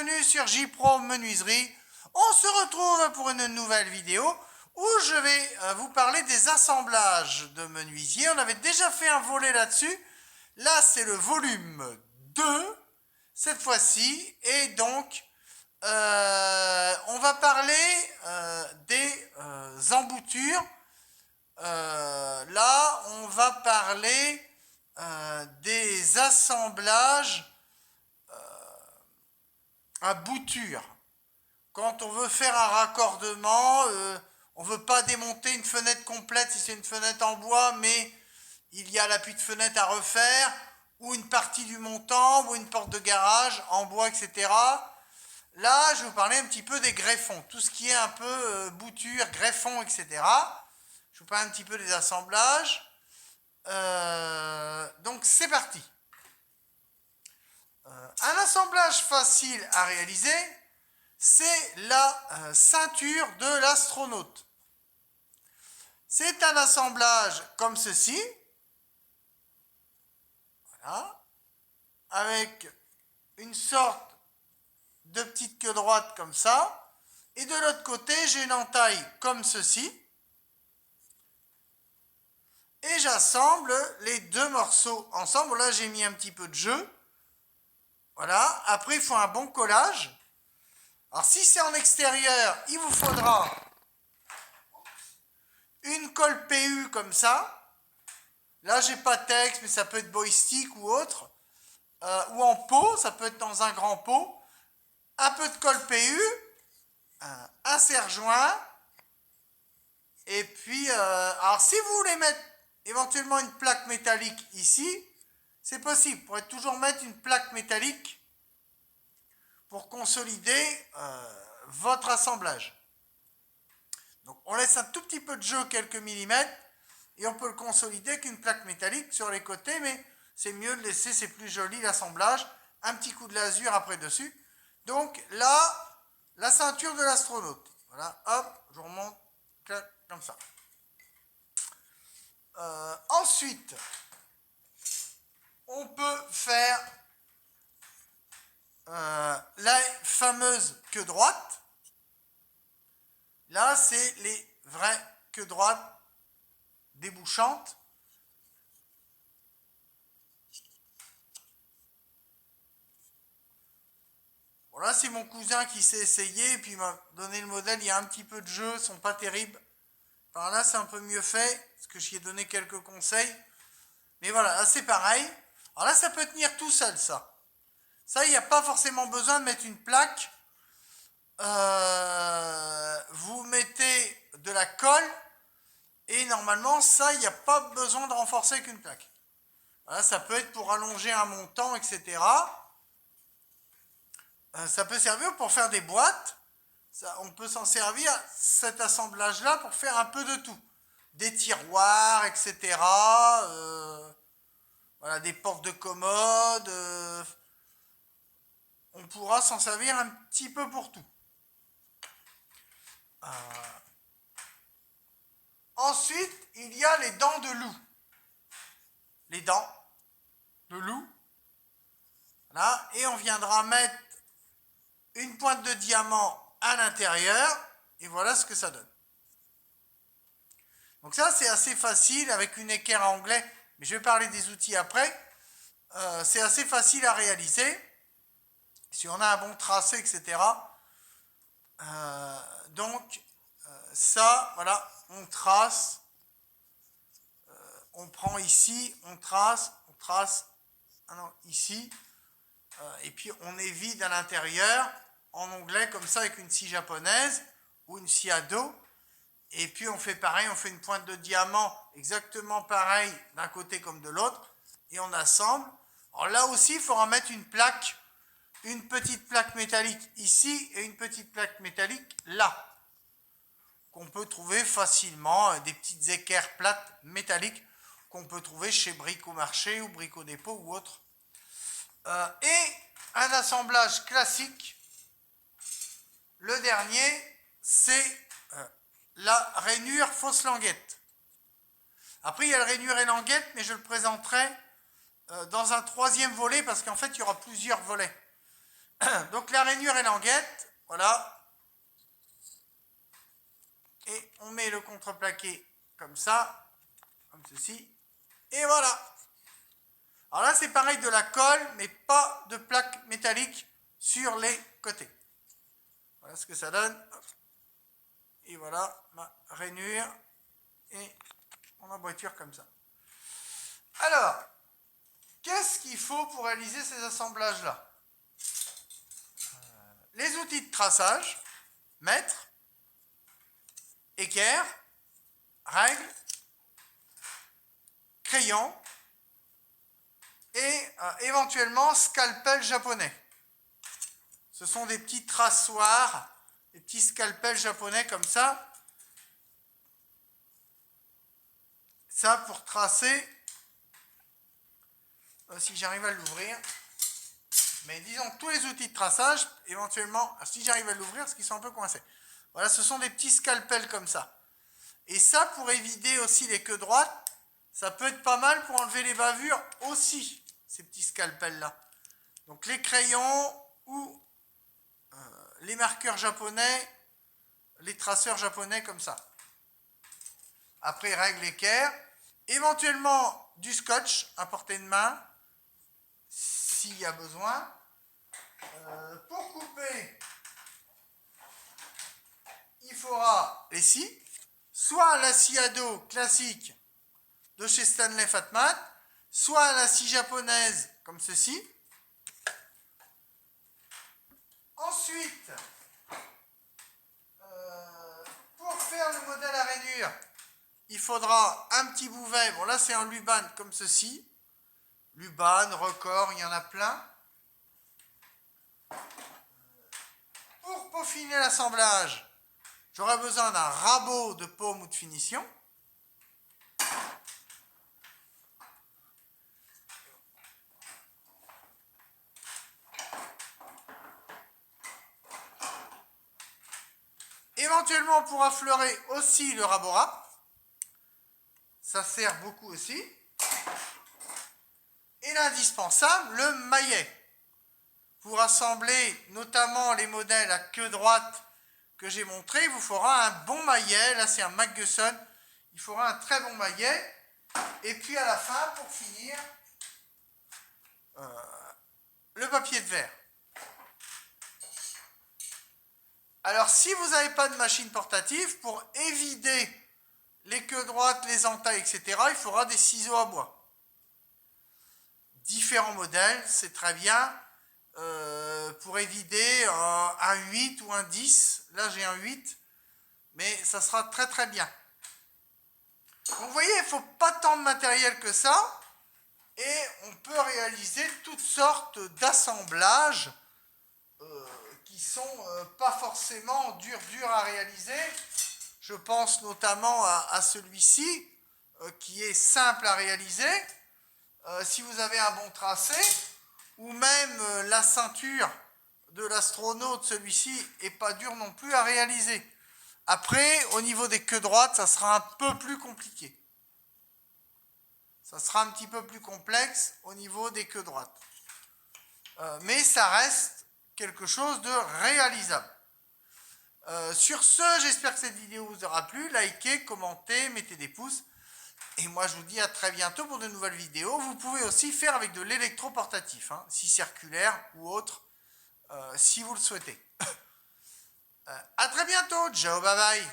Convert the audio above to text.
bienvenue sur J-Pro Menuiserie. On se retrouve pour une nouvelle vidéo où je vais vous parler des assemblages de menuisier. On avait déjà fait un volet là-dessus. Là, c'est le volume 2, cette fois-ci. Et donc, on va parler des emboutures. Là, on va parler des assemblages à bouture. Quand on veut faire un raccordement, on ne veut pas démonter une fenêtre complète si c'est une fenêtre en bois, mais il y a l'appui de fenêtre à refaire, ou une partie du montant, ou une porte de garage en bois, etc. Là, je vais vous parler un petit peu des greffons, tout ce qui est un peu bouture, greffon, etc. Je vous parle un petit peu des assemblages. Donc, c'est parti. Un assemblage facile à réaliser, c'est la ceinture de l'astronaute. C'est un assemblage comme ceci, voilà, avec une sorte de petite queue droite comme ça, et de l'autre côté, j'ai une entaille comme ceci, et j'assemble les deux morceaux ensemble. Là, j'ai mis un petit peu de jeu. Voilà, après, il faut un bon collage. Alors, si c'est en extérieur, il vous faudra une colle PU comme ça. Là, j'ai pas de texte, mais ça peut être boystick ou autre. Ou en pot, ça peut être dans un grand pot. Un peu de colle PU, un serre-joint. Et puis, alors si vous voulez mettre éventuellement une plaque métallique ici, c'est possible. Vous pourrez toujours mettre une plaque métallique pour consolider votre assemblage. Donc on laisse un tout petit peu de jeu, quelques millimètres, et on peut le consolider avec une plaque métallique sur les côtés, mais c'est mieux de laisser, c'est plus joli l'assemblage. Un petit coup de lasure après dessus. Donc là, la ceinture de l'astronaute. Voilà, hop, je remonte comme ça. Ensuite, on peut faire la fameuse queue droite. Là, c'est les vraies queues droites débouchantes. Voilà, c'est mon cousin qui s'est essayé et puis il m'a donné le modèle. Il y a un petit peu de jeu, ils ne sont pas terribles. Par là, c'est un peu mieux fait, parce que j'y ai donné quelques conseils. Mais voilà, là, c'est pareil. Alors là, ça peut tenir tout seul, ça. Ça, il n'y a pas forcément besoin de mettre une plaque. Vous mettez de la colle. Et normalement, ça, il n'y a pas besoin de renforcer avec une plaque. Voilà, ça peut être pour allonger un montant, etc. Ça peut servir pour faire des boîtes. Ça, on peut s'en servir, cet assemblage-là, pour faire un peu de tout. Des tiroirs, etc. Voilà, des portes de commode. On pourra s'en servir un petit peu pour tout. Ensuite, il y a les dents de loup. Les dents de loup. Voilà, et on viendra mettre une pointe de diamant à l'intérieur, et voilà ce que ça donne. Donc ça, c'est assez facile avec une équerre à onglet, mais je vais parler des outils après. C'est assez facile à réaliser, si on a un bon tracé, etc. Donc, ça, voilà, on trace, on prend ici, on trace, ici, et puis on est vide à l'intérieur, en onglet comme ça, avec une scie japonaise, ou une scie à dos. Et puis on fait pareil, on fait une pointe de diamant exactement pareil d'un côté comme de l'autre, et on assemble. Alors là aussi, il faudra mettre une plaque, une petite plaque métallique ici, et une petite plaque métallique là, qu'on peut trouver facilement, des petites équerres plates métalliques, qu'on peut trouver chez Brico Marché, ou Brico Dépôt, ou autre. Et un assemblage classique, le dernier, c'est la rainure fausse languette. Après, il y a le rainure et languette, mais je le présenterai dans un troisième volet, parce qu'en fait, il y aura plusieurs volets. Donc la rainure et languette, voilà. Et on met le contreplaqué comme ça, comme ceci. Et voilà. Alors là, c'est pareil de la colle, mais pas de plaque métallique sur les côtés. Voilà ce que ça donne. Et voilà ma rainure et mon emboîture comme ça. Alors, qu'est-ce qu'il faut pour réaliser ces assemblages-là? Les outils de traçage, mètre, équerre, règle, crayon et éventuellement scalpel japonais. Ce sont des petits traçoirs, des petits scalpels japonais comme ça. Ça pour tracer, si j'arrive à l'ouvrir. Mais disons tous les outils de traçage, éventuellement, si j'arrive à l'ouvrir, parce qu'ils sont un peu coincés. Voilà, ce sont des petits scalpels comme ça. Et ça, pour éviter aussi les queues droites, ça peut être pas mal pour enlever les bavures aussi, ces petits scalpels-là. Donc les crayons ou les marqueurs japonais, les traceurs japonais comme ça. Après, règle équerre. Éventuellement du scotch à portée de main, s'il y a besoin. Pour couper, il faudra les scies, soit la scie à dos classique de chez Stanley Fatman, soit la scie japonaise comme ceci. Ensuite, pour faire le modèle à rainure, il faudra un petit bouvet. Bon là c'est en Luban comme ceci. Luban, Record, il y en a plein. Pour peaufiner l'assemblage, j'aurai besoin d'un rabot de paume ou de finition. Éventuellement, on pourra fleurer aussi le rabot rap. Ça sert beaucoup aussi. Et l'indispensable, le maillet. Pour assembler notamment les modèles à queue droite que j'ai montré, il vous faudra un bon maillet. Là, c'est un Maguesson. Il faudra un très bon maillet. Et puis à la fin, pour finir, le papier de verre. Alors, si vous n'avez pas de machine portative, pour éviter les queues droites, les entailles, etc., il faudra des ciseaux à bois. Différents modèles, c'est très bien. Pour éviter un 8 ou un 10. Là, j'ai un 8, mais ça sera très très bien. Donc, vous voyez, il ne faut pas tant de matériel que ça. Et on peut réaliser toutes sortes d'assemblages qui sont pas forcément durs à réaliser. Je pense notamment à celui-ci, qui est simple à réaliser. Si vous avez un bon tracé, ou même la ceinture de l'astronaute, celui-ci n'est pas dur non plus à réaliser. Après, au niveau des queues droites, ça sera un peu plus compliqué. Ça sera un petit peu plus complexe au niveau des queues droites. Mais ça reste quelque chose de réalisable. Sur ce, j'espère que cette vidéo vous aura plu. Likez, commentez, mettez des pouces. Et moi, je vous dis à très bientôt pour de nouvelles vidéos. Vous pouvez aussi faire avec de l'électroportatif, hein, si circulaire ou autre, si vous le souhaitez. À très bientôt. Ciao, bye bye.